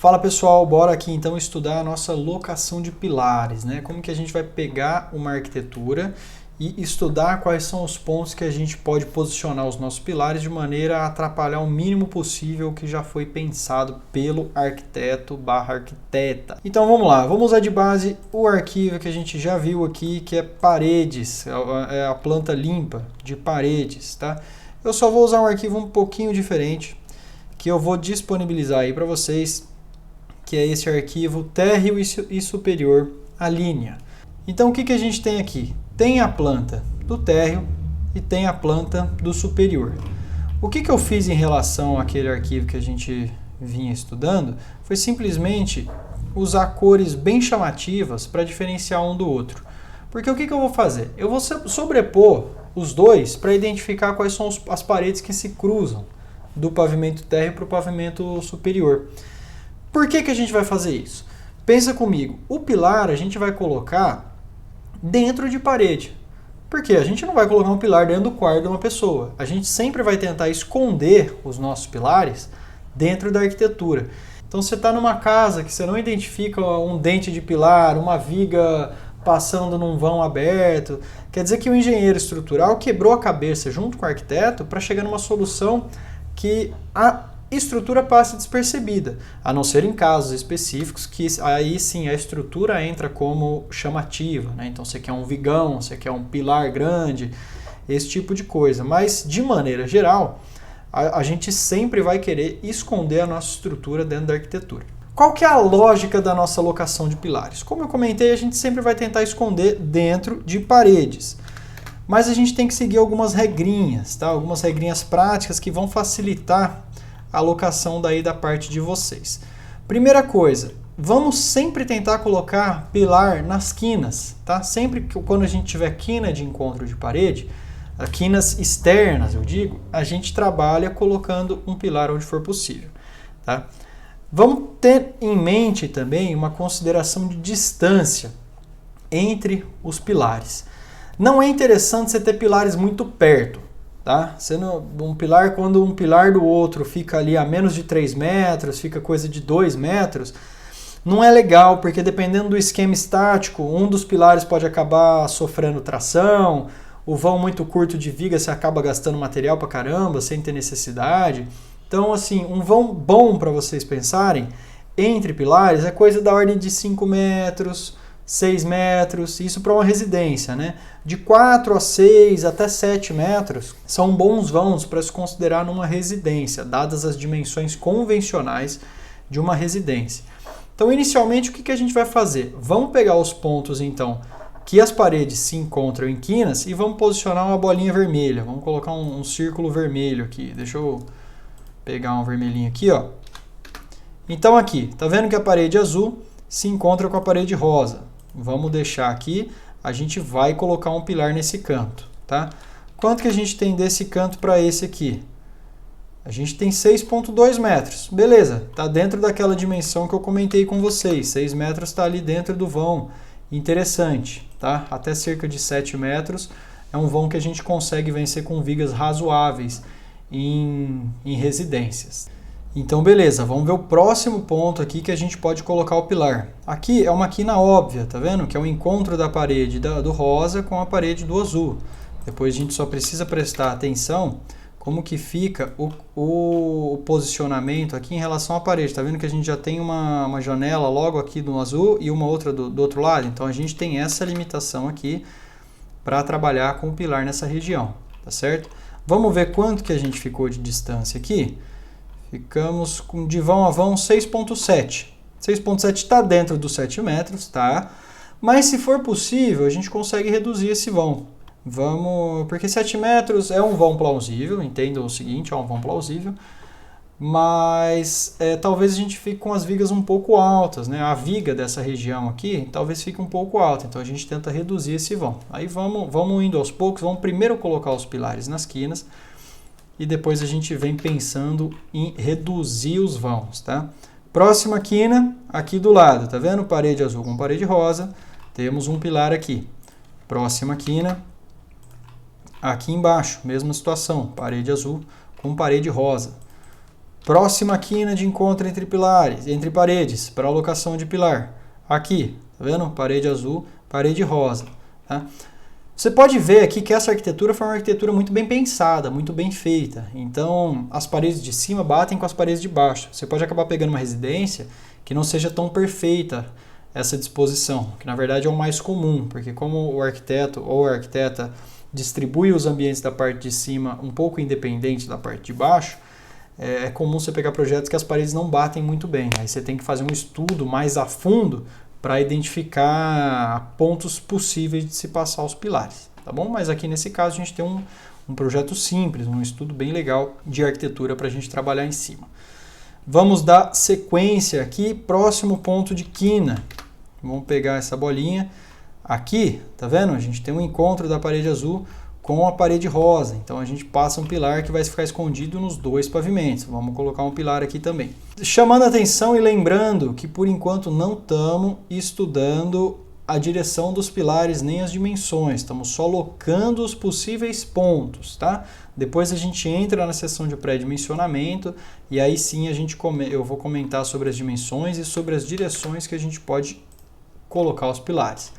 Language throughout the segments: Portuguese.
Fala pessoal, bora aqui então estudar a nossa locação de pilares, né? Como que a gente vai pegar uma arquitetura e estudar quais são os pontos que a gente pode posicionar os nossos pilares de maneira a atrapalhar o mínimo possível o que já foi pensado pelo arquiteto/arquiteta. Então vamos lá, vamos usar de base o arquivo que a gente já viu aqui, que é paredes, é a planta limpa de paredes, tá? Eu só vou usar um arquivo um pouquinho diferente, que eu vou disponibilizar aí para vocês, que é esse arquivo térreo e superior à linha. Então o que a gente tem aqui? Tem a planta do térreo e tem a planta do superior. O que eu fiz em relação àquele arquivo que a gente vinha estudando foi simplesmente usar cores bem chamativas para diferenciar um do outro. Porque o que eu vou fazer? Eu vou sobrepor os dois para identificar quais são as paredes que se cruzam do pavimento térreo para o pavimento superior. Por que a gente vai fazer isso? Pensa comigo, o pilar a gente vai colocar dentro de parede. Por quê? A gente não vai colocar um pilar dentro do quarto de uma pessoa. A gente sempre vai tentar esconder os nossos pilares dentro da arquitetura. Então você está numa casa que você não identifica um dente de pilar, uma viga passando num vão aberto. Quer dizer que o engenheiro estrutural quebrou a cabeça junto com o arquiteto para chegar numa solução que a estrutura passa despercebida, a não ser em casos específicos que aí sim a estrutura entra como chamativa, né? Então você quer um vigão, você quer um pilar grande, esse tipo de coisa. Mas de maneira geral, a gente sempre vai querer esconder a nossa estrutura dentro da arquitetura. Qual que é a lógica da nossa locação de pilares? Como eu comentei, a gente sempre vai tentar esconder dentro de paredes. Mas a gente tem que seguir algumas regrinhas, tá? Algumas regrinhas práticas que vão facilitar a alocação daí da parte de vocês. Primeira coisa, vamos sempre tentar colocar pilar nas quinas, tá? Sempre que quando a gente tiver quina de encontro de parede, quinas externas, eu digo, a gente trabalha colocando um pilar onde for possível, tá? Vamos ter em mente também uma consideração de distância entre os pilares. Não é interessante você ter pilares muito perto, tá? Quando um pilar do outro fica ali a menos de 3 metros, fica coisa de 2 metros, não é legal, porque dependendo do esquema estático, um dos pilares pode acabar sofrendo tração, o vão muito curto de viga você acaba gastando material pra caramba, sem ter necessidade. Então, assim, um vão bom para vocês pensarem entre pilares é coisa da ordem de 5 metros, 6 metros, isso para uma residência, né? De 4 a 6 até 7 metros são bons vãos para se considerar numa residência, dadas as dimensões convencionais de uma residência. Então, inicialmente, o que a gente vai fazer? Vamos pegar os pontos, então, que as paredes se encontram em quinas e vamos posicionar uma bolinha vermelha. Vamos colocar um círculo vermelho aqui. Deixa eu pegar um vermelhinho aqui, ó. Então, aqui, tá vendo que a parede azul se encontra com a parede rosa? Vamos deixar aqui, a gente vai colocar um pilar nesse canto, tá? Quanto que a gente tem desse canto para esse aqui? A gente tem 6,2 metros. Beleza, tá dentro daquela dimensão que eu comentei com vocês. 6 metros está ali dentro do vão. Interessante, tá? Até cerca de 7 metros é um vão que a gente consegue vencer com vigas razoáveis em residências. Então, beleza, vamos ver o próximo ponto aqui que a gente pode colocar o pilar. Aqui é uma quina óbvia, tá vendo? Que é o encontro da parede do rosa com a parede do azul. Depois a gente só precisa prestar atenção como que fica o posicionamento aqui em relação à parede. Tá vendo que a gente já tem uma janela logo aqui no azul e uma outra do outro lado? Então a gente tem essa limitação aqui para trabalhar com o pilar nessa região, tá certo? Vamos ver quanto que a gente ficou de distância aqui. Ficamos de vão a vão 6,7. 6,7 está dentro dos 7 metros, tá? Mas se for possível, a gente consegue reduzir esse vão. Porque 7 metros é um vão plausível, entenda o seguinte, é um vão plausível, mas talvez a gente fique com as vigas um pouco altas, né? A viga dessa região aqui talvez fique um pouco alta, então a gente tenta reduzir esse vão. Aí vamos indo aos poucos, vamos primeiro colocar os pilares nas quinas, e depois a gente vem pensando em reduzir os vãos, tá? Próxima quina, aqui do lado, tá vendo? Parede azul com parede rosa, temos um pilar aqui. Próxima quina, aqui embaixo, mesma situação, parede azul com parede rosa. Próxima quina de encontro entre pilares, entre paredes, para alocação de pilar. Aqui, tá vendo? Parede azul, parede rosa. Tá? Você pode ver aqui que essa arquitetura foi uma arquitetura muito bem pensada, muito bem feita. Então, as paredes de cima batem com as paredes de baixo. Você pode acabar pegando uma residência que não seja tão perfeita essa disposição, que na verdade é o mais comum, porque como o arquiteto ou a arquiteta distribui os ambientes da parte de cima um pouco independente da parte de baixo, é comum você pegar projetos que as paredes não batem muito bem. Aí você tem que fazer um estudo mais a fundo para identificar pontos possíveis de se passar os pilares, tá bom? Mas aqui nesse caso a gente tem um projeto simples, um estudo bem legal de arquitetura para a gente trabalhar em cima. Vamos dar sequência aqui, próximo ponto de quina. Vamos pegar essa bolinha. Aqui, tá vendo? A gente tem um encontro da parede azul com a parede rosa. Então a gente passa um pilar que vai ficar escondido nos dois pavimentos. Vamos colocar um pilar aqui também. Chamando a atenção e lembrando que por enquanto não estamos estudando a direção dos pilares nem as dimensões. Estamos só locando os possíveis pontos, tá? Depois a gente entra na seção de pré-dimensionamento e aí sim eu vou comentar sobre as dimensões e sobre as direções que a gente pode colocar os pilares.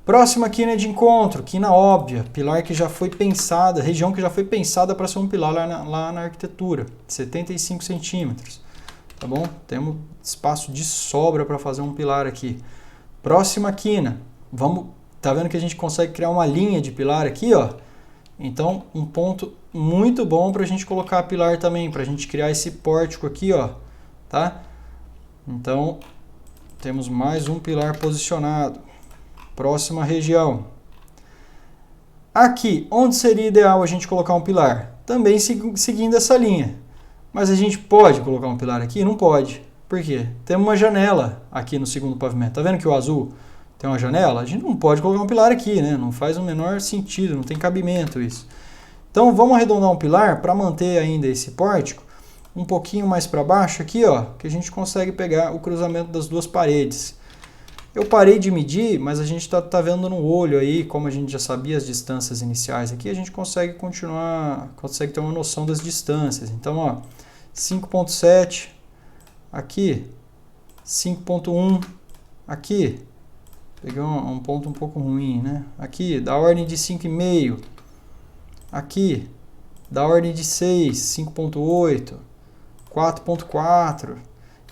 Próxima quina de encontro, quina óbvia, pilar que já foi pensada, região que já foi pensada para ser um pilar lá na arquitetura, 75 centímetros, tá bom? Temos espaço de sobra para fazer um pilar aqui. Próxima quina, tá vendo que a gente consegue criar uma linha de pilar aqui, ó? Então, um ponto muito bom para a gente colocar pilar também, para a gente criar esse pórtico aqui, ó, tá? Então, temos mais um pilar posicionado. Próxima região. Aqui, onde seria ideal a gente colocar um pilar? Também seguindo essa linha. Mas a gente pode colocar um pilar aqui? Não pode. Por quê? Temos uma janela aqui no segundo pavimento. Tá vendo que o azul tem uma janela? A gente não pode colocar um pilar aqui, né? Não faz o menor sentido, não tem cabimento isso. Então vamos arredondar um pilar para manter ainda esse pórtico um pouquinho mais para baixo aqui, ó, que a gente consegue pegar o cruzamento das duas paredes. Eu parei de medir, mas a gente está vendo no olho aí, como a gente já sabia as distâncias iniciais aqui, a gente consegue ter uma noção das distâncias. Então, ó, 5.7, aqui, 5.1, aqui, peguei um ponto um pouco ruim, né? Aqui, da ordem de 5,5, aqui, da ordem de 6, 5.8, 4.4.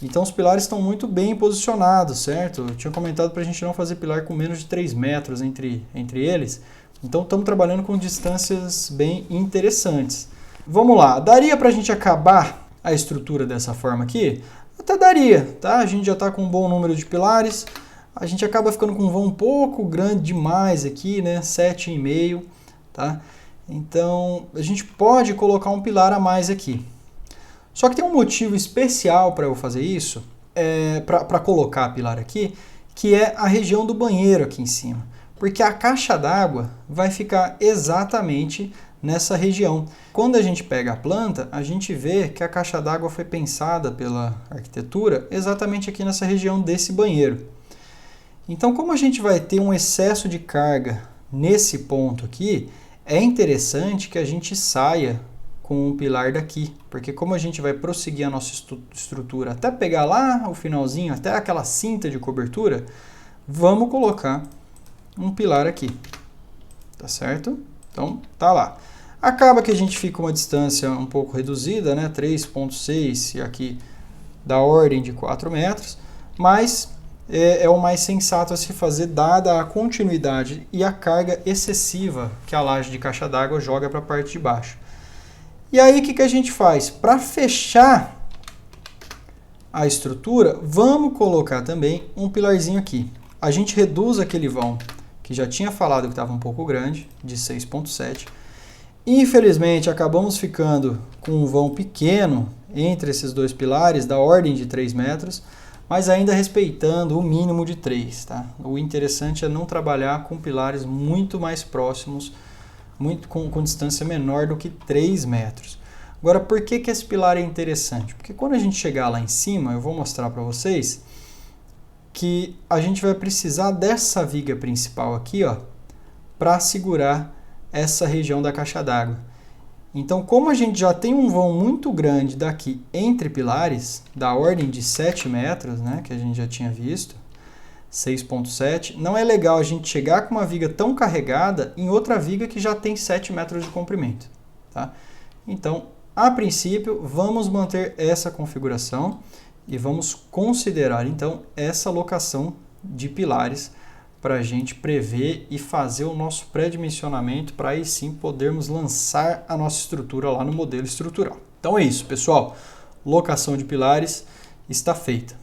Então os pilares estão muito bem posicionados, certo? Eu tinha comentado para a gente não fazer pilar com menos de 3 metros entre eles. Então estamos trabalhando com distâncias bem interessantes. Vamos lá, daria para a gente acabar a estrutura dessa forma aqui? Até daria, tá? A gente já está com um bom número de pilares. A gente acaba ficando com um vão um pouco grande demais aqui, né? 7,5, tá? Então a gente pode colocar um pilar a mais aqui. Só que tem um motivo especial para eu fazer isso, para colocar pilar aqui, que é a região do banheiro aqui em cima. Porque a caixa d'água vai ficar exatamente nessa região. Quando a gente pega a planta, a gente vê que a caixa d'água foi pensada pela arquitetura exatamente aqui nessa região desse banheiro. Então, como a gente vai ter um excesso de carga nesse ponto aqui, é interessante que a gente saia com um pilar daqui, porque como a gente vai prosseguir a nossa estrutura até pegar lá o finalzinho, até aquela cinta de cobertura, vamos colocar um pilar aqui, tá certo? Então, tá lá. Acaba que a gente fica uma distância um pouco reduzida, né? 3,6 e aqui da ordem de 4 metros, mas é o mais sensato a se fazer dada a continuidade e a carga excessiva que a laje de caixa d'água joga para a parte de baixo. E aí, o que a gente faz? Para fechar a estrutura, vamos colocar também um pilarzinho aqui. A gente reduz aquele vão, que já tinha falado que estava um pouco grande, de 6,7. Infelizmente, acabamos ficando com um vão pequeno entre esses dois pilares, da ordem de 3 metros, mas ainda respeitando o mínimo de 3. Tá? O interessante é não trabalhar com pilares muito mais próximos, com distância menor do que 3 metros. Agora, por que esse pilar é interessante? Porque quando a gente chegar lá em cima, eu vou mostrar para vocês que a gente vai precisar dessa viga principal aqui, ó, para segurar essa região da caixa d'água. Então, como a gente já tem um vão muito grande daqui entre pilares, da ordem de 7 metros, né, que a gente já tinha visto, 6,7, não é legal a gente chegar com uma viga tão carregada em outra viga que já tem 7 metros de comprimento. Tá? Então, a princípio, vamos manter essa configuração e vamos considerar, então, essa locação de pilares para a gente prever e fazer o nosso pré-dimensionamento para aí sim podermos lançar a nossa estrutura lá no modelo estrutural. Então é isso, pessoal. Locação de pilares está feita.